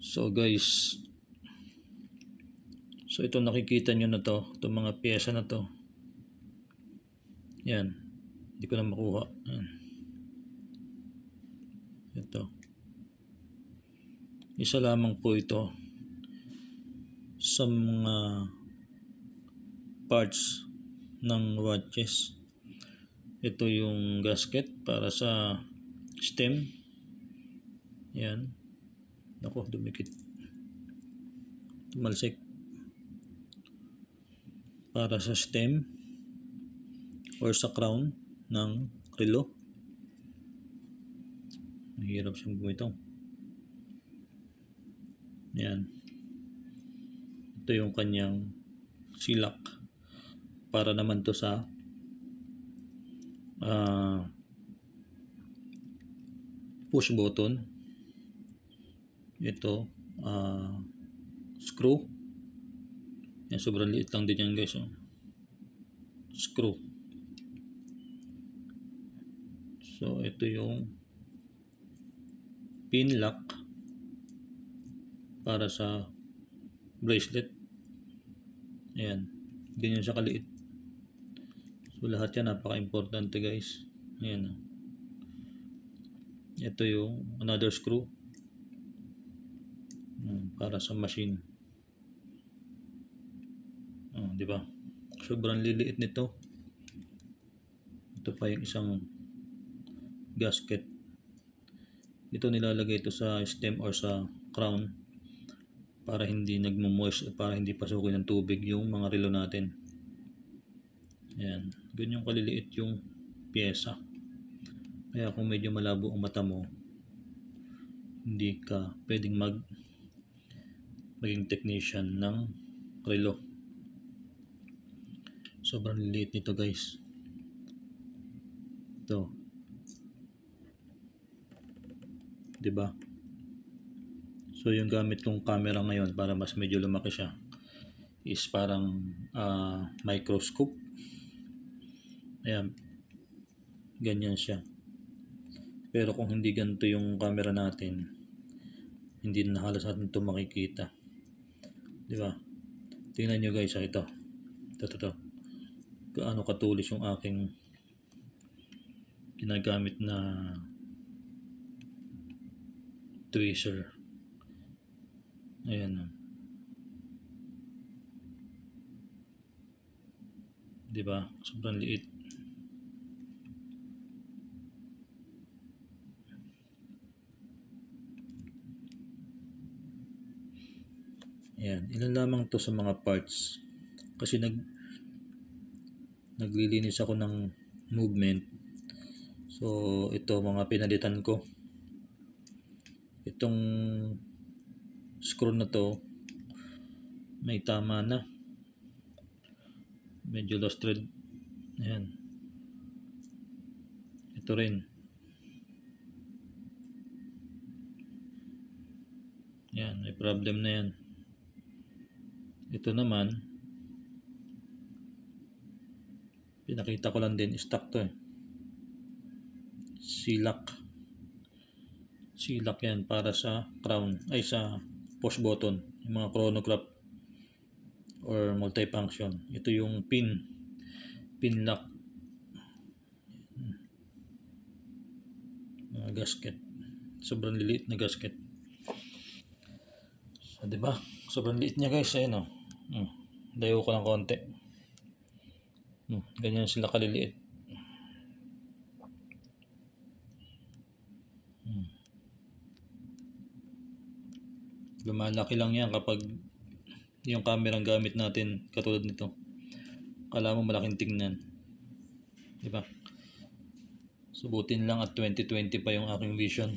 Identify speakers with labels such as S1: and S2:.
S1: So guys, so ito nakikita nyo na to, itong mga pyesa na to. Yan, hindi ko na makuha. Yan. Ito, isa lamang po ito sa mga parts ng watches. Ito yung gasket para sa stem. Yan. Ako, dumikit. Tumalsik. Para sa stem or sa crown ng relo. Mahirap siyang bumitaw. Yan. Ito yung kanyang silak. Para naman to sa push button. Ito screw. Yan, sobrang liit lang din yan guys. Screw. So ito yung pin lock para sa bracelet. Ayan, ganyan siya kaliit. So lahat yan napaka-importante guys. Ayan. Ito yung another screw para sa machine. Di ba? Sobrang liliit nito. Ito pa yung isang gasket. Ito nilalagay ito sa stem or sa crown para hindi nagmo-moist, para hindi pasukin ng tubig yung mga relo natin. Ayan, ganyan kaliliit yung pyesa. Kaya kung medyo malabo ang mata mo, hindi ka pwedeng maging technician ng relo. Sobrang liliit nito guys. Ito. Diba? So yung gamit kong camera ngayon para mas medyo lumaki siya is parang microscope. Ayan. Ganyan siya. Pero kung hindi ganito yung camera natin, hindi na halos natin ito makikita. Diba? Tingnan nyo guys, ito. Ito. Gaano katulis yung aking ginagamit na tweezer. Ayan. Diba? Sobrang liit. Ayan. Ilan lamang to sa mga parts. Kasi naglilinis ako ng movement. So ito mga pinalitan ko. Itong screw na to may tama na. Medyo lost thread. Ayan. Ito rin. Ayan, may problem na yan. Ito naman pinakita ko lang din, stock to silak yan para sa crown, ay sa push button, yung mga chronograph or multifunction. Ito yung pin lock, gasket. Sobrang liliit na gasket. So diba, sobrang liit niya guys. Ayan dayo ko ng konti. Ganyan sila kaliliit. Lumalaki lang yan kapag yung camera ang gamit natin katulad nito. Kala mo malaking tingnan. Diba? Subutin lang at 20/20 pa yung aking vision.